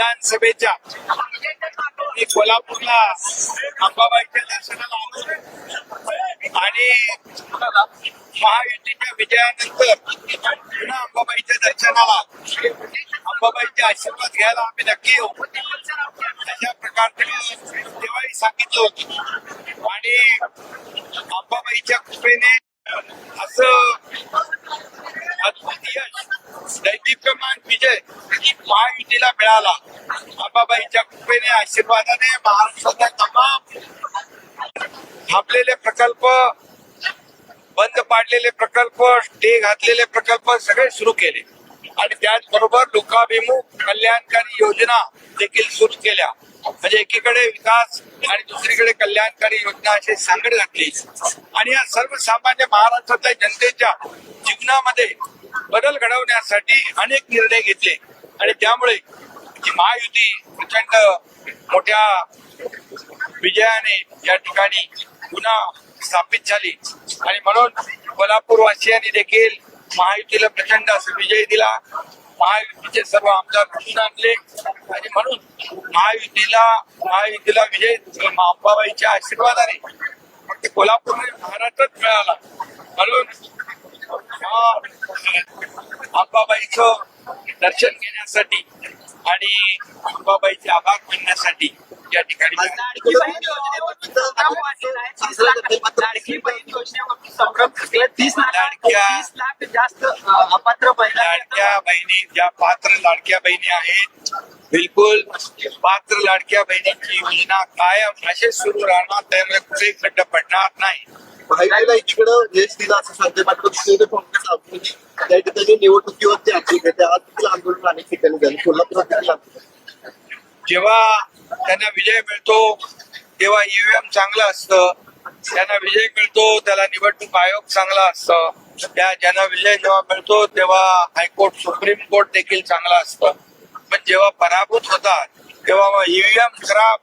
विधानसभेच्या मी कोल्हापूरला अंबाबाईच्या दर्शनाला आलो आणि महायुतीच्या विजयानंतर पुन्हा अंबाबाईच्या दर्शनाला अंबाबाईचे आशीर्वाद घ्यायला आम्ही नक्की येऊ अशा प्रकारचे तेव्हाही सांगितलं होतं आणि अंबाबाईच्या कृपेने असं अद्भुत यश दैदिप्यमान विजय महायुतीला मिळाला. अंबाबाईच्या कृपेने आशीर्वादाने महाराष्ट्रातल्या तमाम थांबलेले प्रकल्प, बंद पाडलेले प्रकल्प, स्टे घातलेले प्रकल्प सगळे सुरू केले आणि त्याचबरोबर लोकाभिमुख कल्याणकारी योजना देखील सुरू केल्या. म्हणजे एकीकडे विकास आणि दुसरीकडे कल्याणकारी योजना अशी सांगड घातली आणि या सर्वसामान्य महाराष्ट्रातल्या जनतेच्या जीवनामध्ये बदल घडवण्यासाठी अनेक निर्णय घेतले आणि त्यामुळे जी महायुती प्रचंड मोठ्या विजयाने या ठिकाणी पुन्हा स्थापित झाली आणि म्हणून कोल्हापूर वासियांनी देखील महायुतीला प्रचंड असा विजय दिला. महायुतीचे सर्व आमदार निवडून आणले आणि म्हणून महायुतीला विजय अंबाबाईच्या आशीर्वादाने फक्त कोल्हापूर महाराष्ट्रात मिळाला. म्हणून अंबाबाईचं दर्शन घेण्यासाठी आणि अंबाबाईचे आभार मानण्यासाठी या ठिकाणी लाडकी बहीण योजनेवर 30 लाख जास्त अपात्र लाडक्या बहिणी ज्या पात्र लाडक्या बहिणी आहेत, बिलकुल पात्र लाडक्या बहिणीची योजना कायम असे सुरू राहणार, त्यामुळे कुठेही खड्डा पडणार नाही. भाईला इकडं यश दिलं असं सांगते, मात्र दुसरीकडे काँग्रेस आघाडी त्या ठिकाणी निवडणुकीवरती आखली आज देखील आंदोलन अनेक ठिकाणी झाले. कोल्हापुरात देखील जेव्हा त्यांना विजय मिळतो तेव्हा ईव्हीएम चांगलं असतं, त्यांना विजय मिळतो त्याला निवडणूक आयोग चांगला असतं, त्या ज्यांना विजय जेव्हा मिळतो तेव्हा हायकोर्ट सुप्रीम कोर्ट देखील चांगलं असतं. पण जेव्हा पराभूत होतात तेव्हा ईव्हीएम खराब,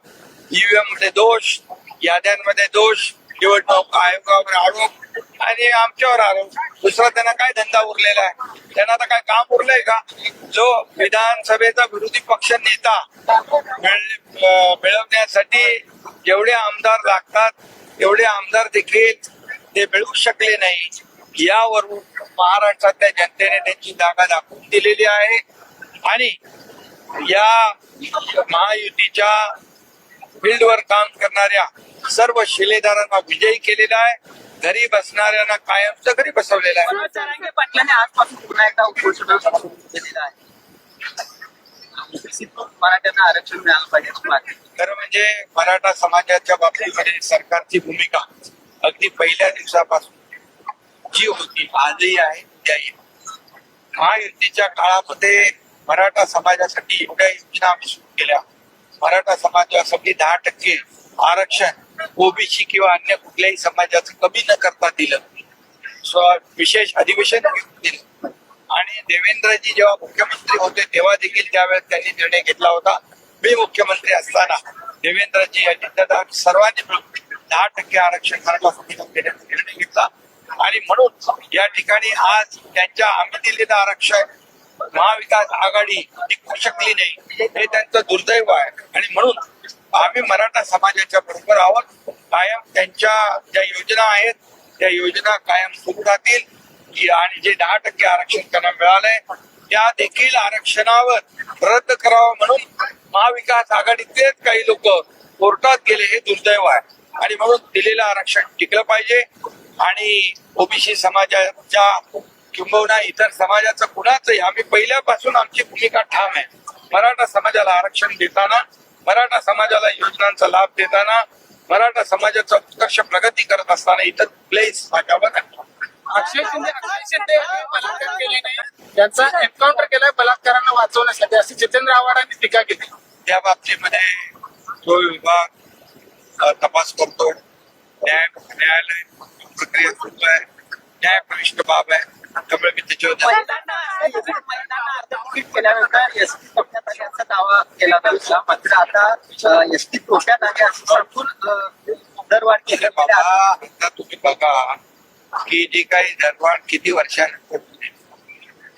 ईव्हीएम मध्ये दोष, याद्यांमध्ये दोष, निवडणूक आयोगावर आरोप आणि आमच्यावर आरोप. दुसरा त्यांना काय धंदा उरलेला आहे? त्यांना आता काय काम उरलंय का? जो विधानसभेचा विरोधी पक्ष नेता मिळवण्यासाठी जेवढे आमदार लागतात तेवढे आमदार देखील ते मिळवू शकले नाही. यावरून महाराष्ट्रातल्या जनतेने त्यांची जागा दाखवून दिलेली आहे आणि या महायुतीच्या फील्डवर काम करणाऱ्या सर्व शिलेदारांना विजयी केलेला आहे. घरी बसणाऱ्यांना कायमचं घरी बसवलेलं आहे. पाटलांनी आजपासून पुन्हा एकदा उपोषण केलेलं आहे. मराठ्यांना आरक्षण मिळालं पाहिजे. खरं म्हणजे मराठा समाजाच्या बाबतीमध्ये सरकारची भूमिका अगदी पहिल्या दिवसापासून जी होती आजही आहे त्याही. महायुतीच्या काळामध्ये मराठा समाजासाठी एवढ्या योजना आम्ही सुरू केल्या. मराठा समाजासाठी 10% आरक्षण ओबीसी किंवा अन्य कुठल्याही समाजाचं कमी न करता दिलं. विशेष अधिवेशन दिलं आणि देवेंद्रजी जेव्हा मुख्यमंत्री होते तेव्हा देखील त्यावेळेस त्यांनी निर्णय घेतला होता. मी मुख्यमंत्री असताना देवेंद्रजी अजितदादा सर्वांनी मिळून 10% आरक्षण मराठा समाजाला देण्याचा निर्णय घेतला आणि म्हणून या ठिकाणी आज त्यांच्या आम्ही दिलेलं आरक्षण महाविकास आघाडी टिकवू शकली नाही, हे त्यांचं दुर्दैव आहे आणि म्हणून आम्ही मराठा समाजाच्या बरोबर आहोत. कायम त्यांच्या ज्या योजना आहेत त्या योजना कायम सुरू राहतील आणि जे 10% आरक्षण त्यांना मिळालंय त्या देखील आरक्षणावर रद्द करावं म्हणून महाविकास आघाडीतलेच काही लोक कोर्टात गेले, हे दुर्दैव आहे आणि म्हणून दिलेलं आरक्षण टिकलं पाहिजे आणि ओबीसी समाजाच्या किंबहुना इतर समाजाचं कुणाचंही आम्ही पहिल्यापासून आमची भूमिका ठाम आहे. मराठा समाजाला आरक्षण देताना, मराठा समाजाला योजनांचा लाभ देताना, मराठा समाजाचा उत्कर्ष प्रगती करत असताना इतर कुठल्याही समाजावर अक्षय शिंदे बलात्कार केले नाही, त्यांचा एन्काउंटर केलाय बलात्कारांना वाचवण्यासाठी, अशी जितेंद्र आव्हाडांनी टीका केली. त्या बाबतीमध्ये तो विभाग तपास करतो. न्यायालय प्रक्रिया सुरू आहे, न्यायप्रविष्ट बाब आहे, त्यामुळे मी त्याच्यावर केल्यानंतर एसटी तोट्यात आली असा दावा केला होता. मात्र आता एसटी तोट्यात आली असं सांगून दरवाढ केली. आता तुम्ही बघा की जी काही दरवाढ किती वर्षानंतर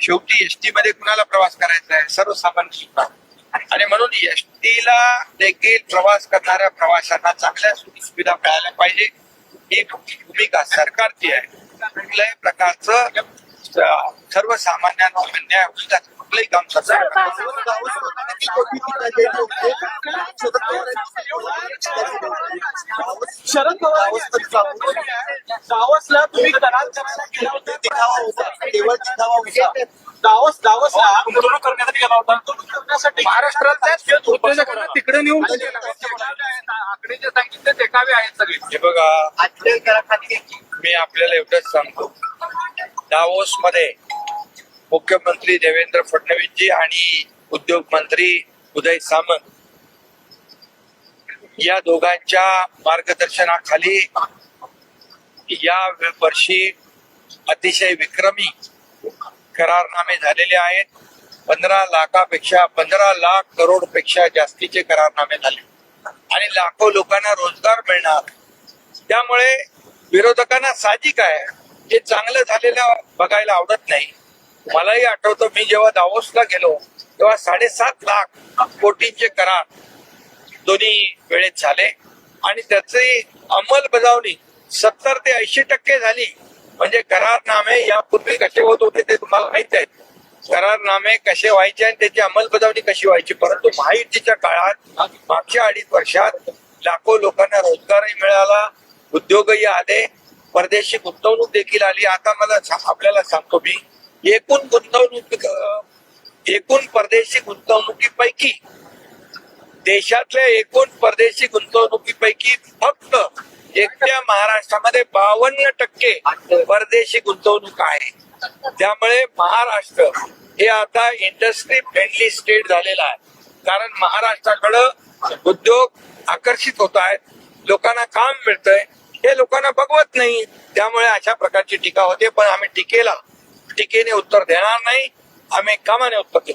शेवटी एसटी मध्ये कुणाला प्रवास करायचा आहे? सर्वसामान्य आणि म्हणून एसटीला देखील प्रवास करणाऱ्या प्रवाशांना चांगल्या सुविधा मिळायला पाहिजे ही भूमिका सरकारची आहे. कुठल्याही प्रकारचं सर्वसामान्यांना अन्याय होईल त्याचं कुठलंही काम सरकार शरद पवार दावसला तुम्ही करार करायला गेला होता. दिखावा होता, केवळ दिखावा होता. दावसला गुंतवणूक करण्यासाठी गेला होता. गुंतवणूक करण्यासाठी महाराष्ट्रातल्या उद्योजकांना तिकडे नेऊन आकडे जे सांगितले ते कावे आहेत सगळे. हे बघा, मी आपल्याला एवढंच सांगतो, दावोस मध्ये मुख्यमंत्री देवेंद्र फडणवीसजी आणि उद्योग मंत्री उदय सामंत या दोघांच्या मार्गदर्शनाखाली या वर्षी अतिशय विक्रमी करारनामे झालेले आहेत. 15 लाख करोडपेक्षा जास्तीचे करारनामे झाले आणि लाखो लोकांना रोजगार मिळणार. त्यामुळे विरोधकांना साहजिक आहे हे चांगलं झालेलं बघायला आवडत नाही. मलाही आठवतं, मी जेव्हा दावोसला गेलो तेव्हा 7.5 लाख कोटींचे करार दोन्ही वेळेत झाले आणि त्याची अंमलबजावणी 70 ते 80% झाली. म्हणजे करारनामे यापूर्वी कसे होत होते ते तुम्हाला माहित आहे. करारनामे कसे व्हायचे आणि त्याची अंमलबजावणी कशी व्हायची. परंतु महायुतीच्या काळात मागच्या 2.5 वर्षात लाखो लोकांना रोजगारही मिळाला, उद्योगही आले, परदेशी गुंतवणूक देखील आली. आता मला आपल्याला सांगतो मी, एकूण परदेशी गुंतवणुकीपैकी देशातल्या एकूण परदेशी गुंतवणुकीपैकी फक्त एकट्या महाराष्ट्रामध्ये 52% परदेशी गुंतवणूक आहे. त्यामुळे महाराष्ट्र हे आता इंडस्ट्री फ्रेंडली स्टेट झालेला आहे. कारण महाराष्ट्राकडं उद्योग आकर्षित होत आहेत, लोकांना काम मिळतंय, हे लोकांना बघवत नाही. त्यामुळे अशा प्रकारची टीका होते. पण आम्ही टीकेने उत्तर देणार नाही, आम्ही कामाने उत्तर देऊ.